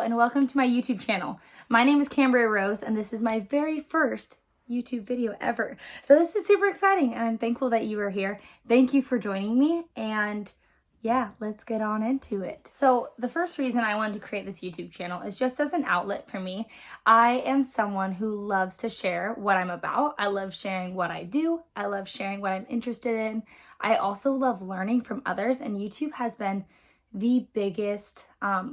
and welcome to my YouTube channel. My name is Cambria Rose and this is my very first YouTube video ever. So this is super exciting and I'm thankful that you are here. Thank you for joining me, and yeah, let's get on into it. So the first reason I wanted to create this YouTube channel is just as an outlet for me. I am someone who loves to share what I'm about. I love sharing what I do. I love sharing what I'm interested in. I also love learning from others, and YouTube has been the biggest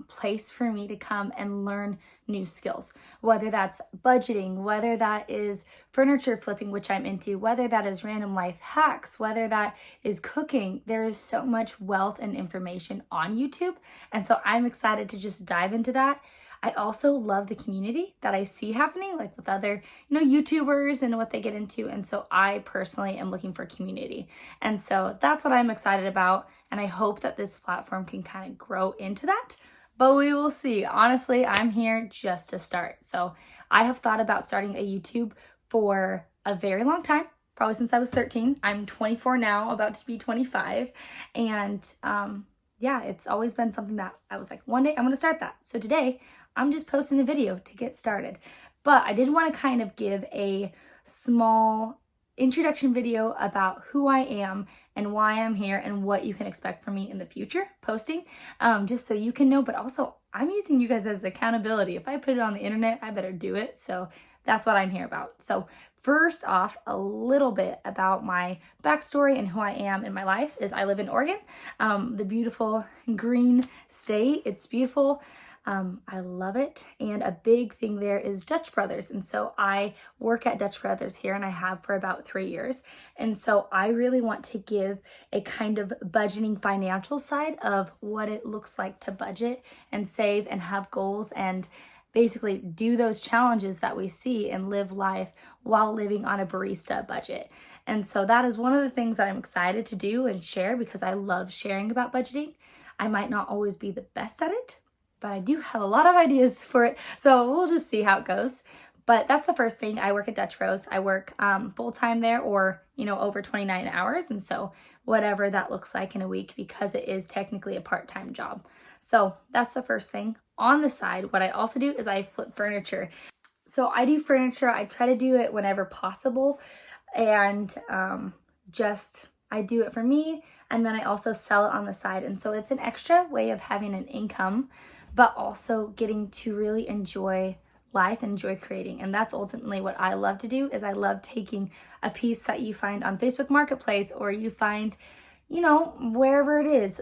place for me to come and learn new skills, whether that's budgeting, whether that is furniture flipping, which I'm into, whether that is random life hacks, whether that is cooking. There is so much wealth and information on YouTube, and so I'm excited to just dive into that. I also love the community that I see happening, like with other, YouTubers and what they get into. And so I personally am looking for community. And so that's what I'm excited about. And I hope that this platform can kind of grow into that, but we will see. Honestly, I'm here just to start. So I have thought about starting a YouTube for a very long time, probably since I was 13. I'm 24 now, about to be 25. And yeah, it's always been something that I was like, one day I'm going to start that. So today I'm just posting a video to get started. But I did want to kind of give a small introduction video about who I am and why I'm here and what you can expect from me in the future posting, just so you can know. But also, I'm using you guys as accountability. If I put it on the internet, I better do it. So that's what I'm here about. So first off, a little bit about my backstory and who I am in my life is I live in Oregon, the beautiful green state. It's beautiful. I love it. And a big thing there is Dutch Brothers. And so I work at Dutch Brothers here, and I have for about 3 years. And so I really want to give a kind of budgeting financial side of what it looks like to budget and save and have goals and basically do those challenges that we see and live life while living on a barista budget. And so that is one of the things that I'm excited to do and share, because I love sharing about budgeting. I might not always be the best at it, but I do have a lot of ideas for it. So we'll just see how it goes. But that's the first thing. I work at Dutch Rose. I work full-time there, or, over 29 hours. And so whatever that looks like in a week, because it is technically a part-time job. So that's the first thing. On the side, what I also do is I flip furniture. So I do furniture. I try to do it whenever possible. And I do it for me. And then I also sell it on the side. And so it's an extra way of having an income, but also getting to really enjoy life and enjoy creating. And that's ultimately what I love to do. Is I love taking a piece that you find on Facebook Marketplace, or you find, wherever it is,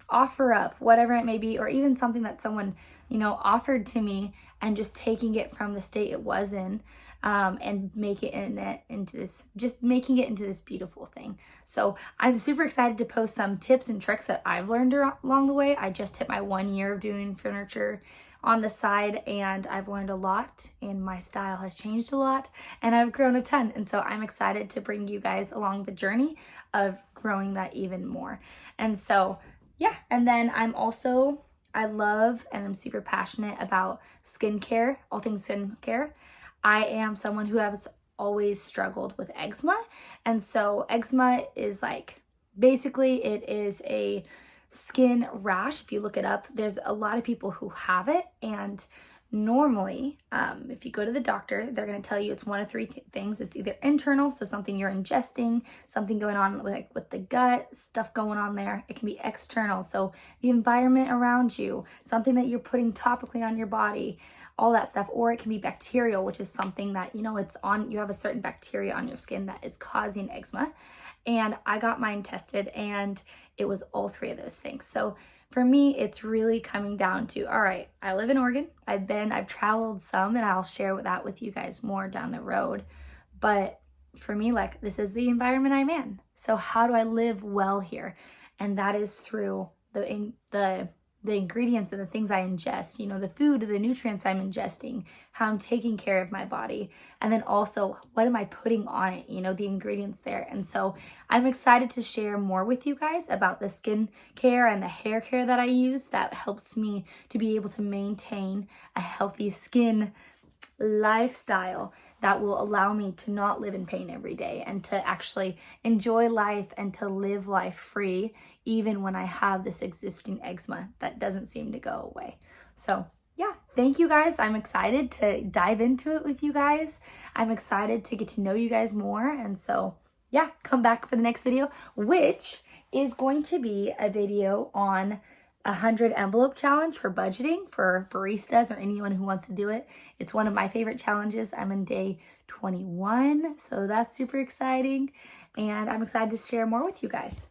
OfferUp, whatever it may be, or even something that someone, offered to me, and just taking it from the state it was in, and making it into this beautiful thing. So I'm super excited to post some tips and tricks that I've learned along the way. I just hit my 1 year of doing furniture on the side, and I've learned a lot, and my style has changed a lot, and I've grown a ton. And so I'm excited to bring you guys along the journey of growing that even more. And so, yeah. And then I love and I'm super passionate about skincare, all things skincare. I am someone who has always struggled with eczema. And so eczema is basically it is a skin rash. If you look it up, there's a lot of people who have it. And normally, if you go to the doctor, they're going to tell you it's one of three things. It's either internal, so something you're ingesting, something going on with the gut, stuff going on there. It can be external, so the environment around you, something that you're putting topically on your body, all that stuff. Or it can be bacterial, which is something that, you have a certain bacteria on your skin that is causing eczema. And I got mine tested, and it was all three of those things. So for me, it's really coming down to, all right, I live in Oregon. I've traveled some, and I'll share that with you guys more down the road. But for me, this is the environment I'm in. So how do I live well here? And that is through the ingredients and the things I ingest, the food, the nutrients I'm ingesting, how I'm taking care of my body, and then also what am I putting on it, the ingredients there. And so I'm excited to share more with you guys about the skin care and the hair care that I use that helps me to be able to maintain a healthy skin lifestyle that will allow me to not live in pain every day, and to actually enjoy life and to live life free, even when I have this existing eczema that doesn't seem to go away. So yeah, thank you guys. I'm excited to dive into it with you guys. I'm excited to get to know you guys more. And so yeah, come back for the next video, which is going to be a video on 100 envelope challenge for budgeting for baristas or anyone who wants to do it. It's one of my favorite challenges. I'm in day 21, so that's super exciting. And I'm excited to share more with you guys.